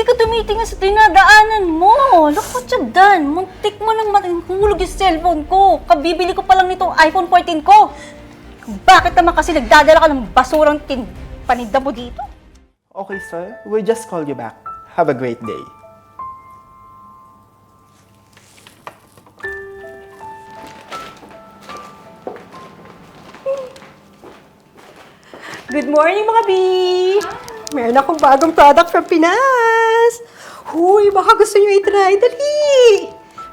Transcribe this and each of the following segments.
ka tumitingin sa dinadaanan mo. Look what you've done. Muntik mo nang mahulog yung cellphone ko. Kabibili ko pa lang nitong iPhone 14 ko. Bakit naman kasi nagdadala ka ng basurang paninda mo dito? Okay, sir. We'll just call you back. Have a great day. Good morning, mga B! Meron akong bagong product from Pinas! Huy, baka gusto nyo i-try. Dali!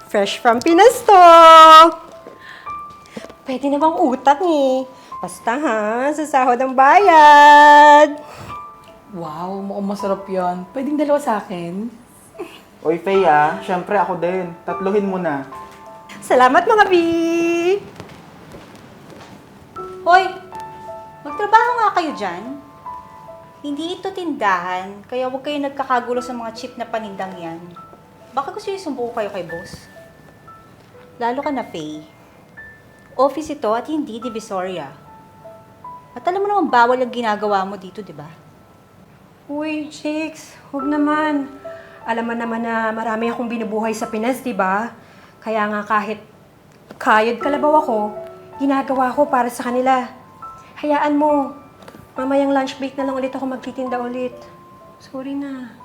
Fresh from Pinas to! Pwede namang utang eh. Basta ha, sa sahod ang bayad. Wow, mukhang masarap yan. Pwedeng dalawa sa akin? Oy, Faye syempre ako din. Tatluhin mo na. Salamat, mga B! Hoy, magtrabaho nga kayo dyan. Hindi ito tindahan, kaya huwag kayo nagkakagulo sa mga cheap na panindang yan. Baka gusto yung sumbuko kayo kay boss. Lalo ka na, Faye. Office ito at hindi Divisoria. At alam mo naman bawal ang ginagawa mo dito, di ba? Uy, chicks, huwag naman. Alam mo naman na marami akong binubuhay sa Pinas, di ba? Kaya nga kahit kayod kalabaw ako, ginagawa ko para sa kanila. Hayaan mo, mamayang lunch break na lang ulit ako magtitinda ulit. Sorry na.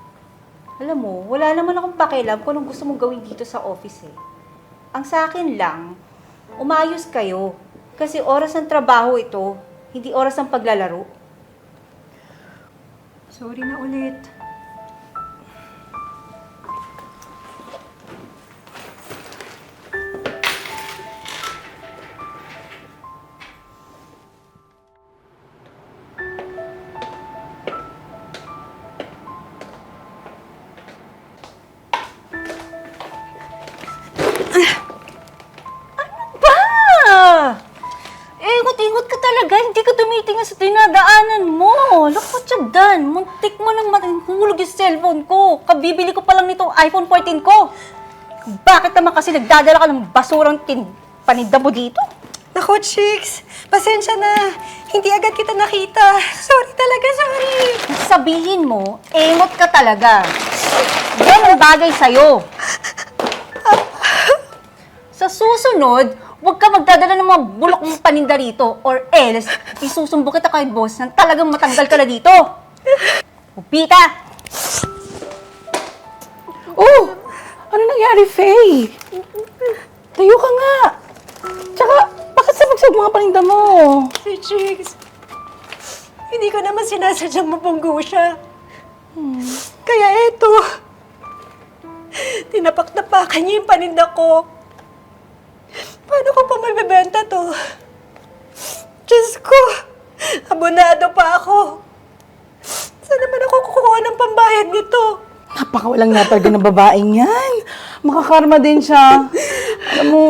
Alam mo, wala naman akong pakialam kung anong gusto mong gawin dito sa office eh. Ang sa akin lang, umayos kayo. Kasi oras ng trabaho ito, hindi oras ng paglalaro. Sorry na ulit. Ingot-ingot ka talaga, hindi ka tumitingin sa dinadaanan mo. Look what you've done. Muntik mo nang mahulog yung cellphone ko. Kabibili ko pa lang nitong iPhone 14 ko. Bakit naman kasi nagdadala ka ng basurang paninda mo dito? Naku, chicks, pasensya na. Hindi agad kita nakita. Sorry talaga, sorry. Sabihin mo, engot ka talaga. Yan ang bagay sa'yo. Sa susunod, huwag ka magdadala ng mga bulok mong paninda rito or else, isusumbo kita kay boss nang talagang matanggal ka na dito. Upita! Oh! Ano nangyari, Faye? Tayo ka nga! Tsaka, bakit sabag-sabag mga paninda mo? Si chicks, hindi ko naman sinasadyang mapunggo siya. Kaya eto, tinapak-tapakan niya yung paninda ko. Paano ko pa mabibenta to? Diyos ko, abonado pa ako. Saan naman ako kukuha ng pambayad nito? Napakawalang natag ng babaeng yan. Makakarma din siya. Alam mo,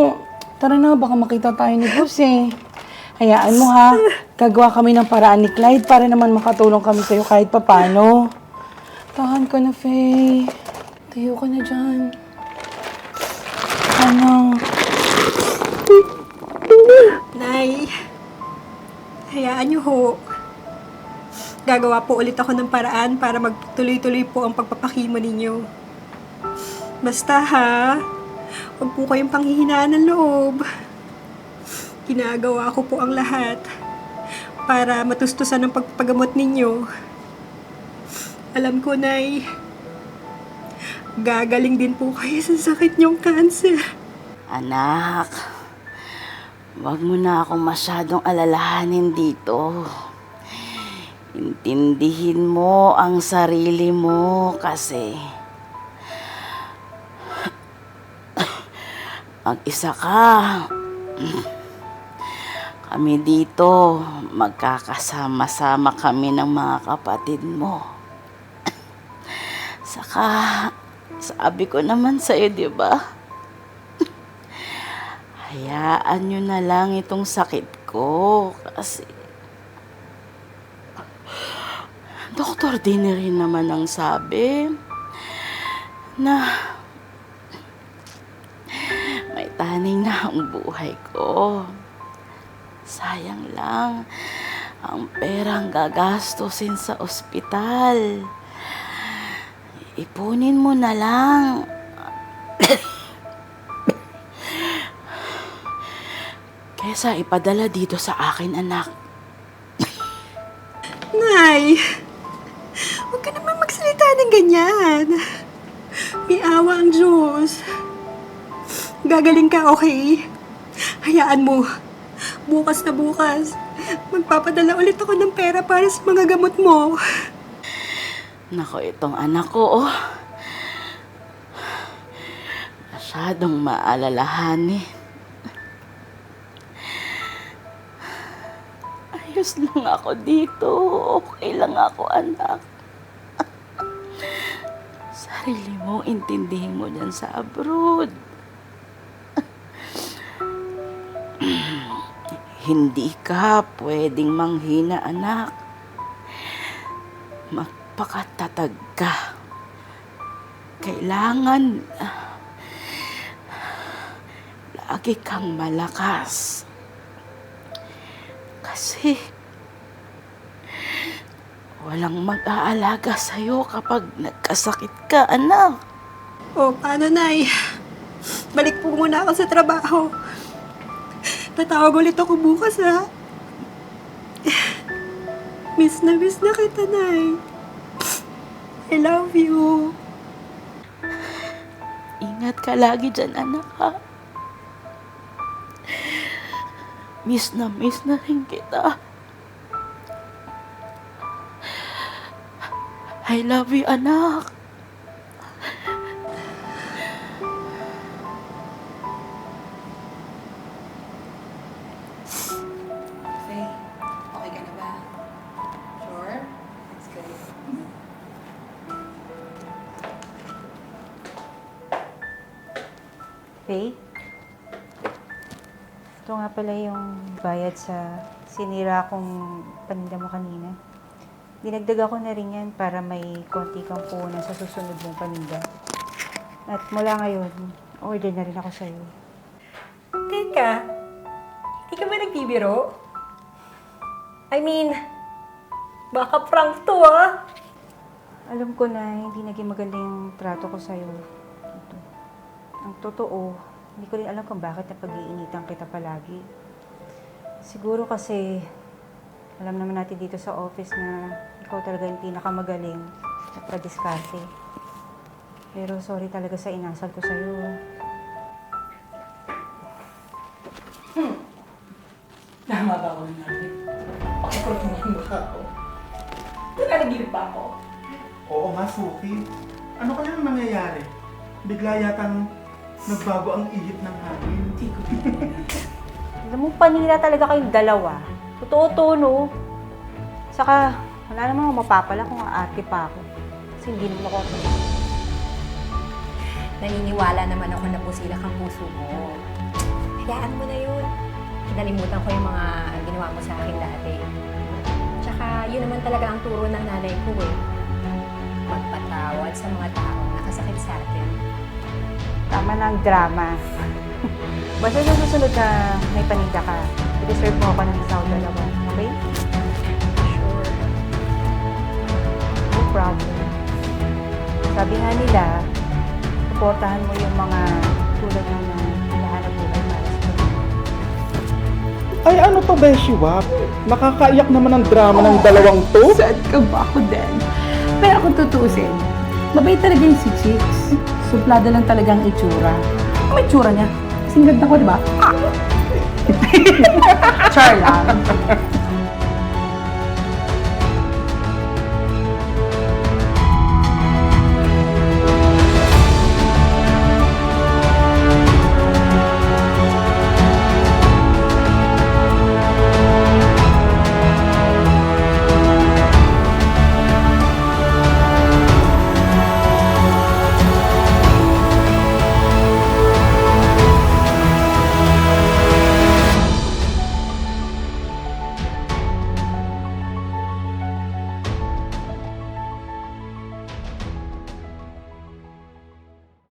tara na, baka makita tayo ni boss eh. Hayaan mo ha, gagawa kami ng paraan ni Clyde para naman makatulong kami sa'yo kahit papano. Tahan ka na, Faye. Tayo ka na dyan. Ano? Nay, hayaan niyo ho. Gagawa po ulit ako ng paraan para magtuloy-tuloy po ang pagpapakimo ninyo. Basta ha, huwag po kayong panghihinaan ng loob. Ginagawa ko po ang lahat para matustusan ang pagpapagamot ninyo. Alam ko, Nay, gagaling din po kayo sa sakit niyong cancer. Anak, wag mo na akong masyadong alalahanin dito. Intindihin mo ang sarili mo kasi mag-isa ka. Kami dito, magkakasama-sama kami ng mga kapatid mo. Saka, sabi ko naman sa'yo, di ba? Hayaan nyo na lang itong sakit ko kasi Dr. Dini rin naman ang sabi na may taning na ang buhay ko. Sayang lang ang perang gagastusin sa ospital. Ipunin mo na lang. Kesa ipadala dito sa akin, anak. Nay, huwag ka naman magsalita ng ganyan. May awa ang Diyos. Gagaling ka, okay? Hayaan mo. Bukas na bukas, magpapadala ulit ako ng pera para sa mga gamot mo. Nako, itong anak ko, oh. Masyadong maalalahanin. Ayos lang ako dito. Okay lang ako, anak. Sarili mo, intindihin mo dyan sa abroad. Hindi ka pwedeng manghina, anak. Magpakatatag ka. Kailangan lagi kang malakas. Kasi walang mag-aalaga sa'yo kapag nagkasakit ka, anak. O, paano, Nay? Balik po muna ako sa trabaho. Tatawag ulit ako bukas, ha? Miss na kita, Nay. I love you. Ingat ka lagi dyan, anak, ha? Miss na rin kita. I love you, anak. Faye, okay ka na ba? Sure? That's good. Faye? Ito nga pala yung bayad sa sinira kong paninda mo kanina. Dinagdag ako na rin yan para may konti kang puhunan sa susunod mong paninda. At mula ngayon, order na rin ako sa'yo. Teka, hindi ka ba nagbibiro? I mean, baka prank to, ah. Alam ko na hindi naging maganda yung trato ko sa'yo. Ito. Ang totoo, hindi ko rin alam kung bakit napag-iinitan kita palagi. Siguro kasi, alam naman natin dito sa office na ikaw talaga yung pinakamagaling na pradiskarte. Pero sorry talaga sa inasal ko sa'yo. Tama ba ako nangyari? Pakikurtuhan ba ako? Nanaginip ba ako? Oo nga, Suki. Ano kayang nangyayari? Bigla yatang nagbago ang ihip ng hangin. Hindi ko Alam mo, panira talaga kayong dalawa. Totoo to, no? Saka, wala namang mapapala kung aarte pa ako. Kasi hindi naman ako. Naniniwala naman ako na pusilak ang puso mo. Hayaan mo na yun. Kinalimutan ko yung mga ginawa mo sa akin dati. Tsaka, yun naman talaga ang turo ng nanay ko eh. Magpatawad sa mga taong nakasakit sa atin. Tama na ang drama. Basta sa susunod na may paninda ka, i-reserve mo ako ng isang dalawa. Okay? Sure. No problem. Sabi nga nila, suportahan mo yung mga tulad mo na hinahanap buhay para sa kanila. Ay, ano to, Beshi Wap? Nakakaiyak naman ang drama ng dalawang to. Sad ka ba ako din? Pero kung tutuusin, mabait talaga yung si Chicks. Suplada lang talaga ang itsura. Ano may itsura niya? Kasing ganda ko, di ba? Char lang.